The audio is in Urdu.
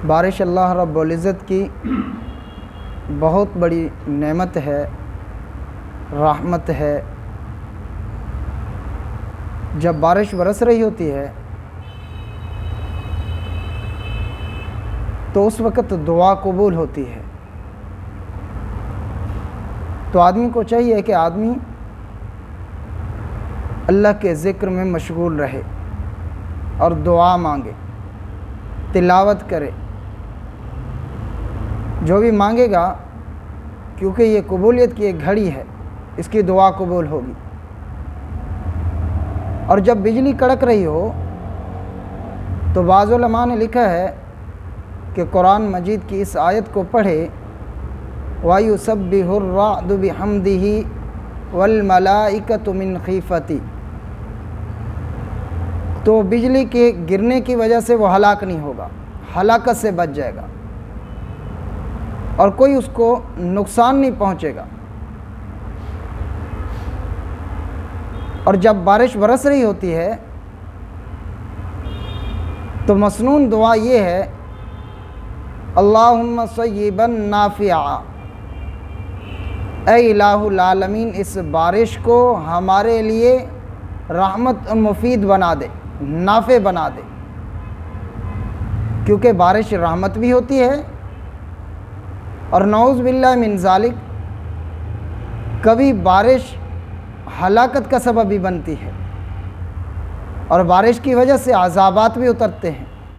بارش اللہ رب العزت کی بہت بڑی نعمت ہے، رحمت ہے۔ جب بارش برس رہی ہوتی ہے تو اس وقت دعا قبول ہوتی ہے۔ تو آدمی کو چاہیے کہ آدمی اللہ کے ذکر میں مشغول رہے اور دعا مانگے، تلاوت کرے، جو بھی مانگے گا، کیونکہ یہ قبولیت کی ایک گھڑی ہے، اس کی دعا قبول ہوگی۔ اور جب بجلی کڑک رہی ہو تو بعض علماء نے لکھا ہے کہ قرآن مجید کی اس آیت کو پڑھے وَيُسَبِّحُ الرَّعْدُ بِحَمْدِهِ وَالْمَلَائِكَةُ مِنْ خِیفَتِهِ، تو بجلی کے گرنے کی وجہ سے وہ ہلاک نہیں ہوگا، ہلاکت سے بچ جائے گا اور کوئی اس کو نقصان نہیں پہنچے گا۔ اور جب بارش برس رہی ہوتی ہے تو مسنون دعا یہ ہے اللہم صیبا نافعا، اے الہ العالمین اس بارش کو ہمارے لیے رحمت مفید بنا دے، نافع بنا دے، کیونکہ بارش رحمت بھی ہوتی ہے اور نعوذ باللہ من ذالک کبھی بارش ہلاکت کا سبب بھی بنتی ہے اور بارش کی وجہ سے عذابات بھی اترتے ہیں۔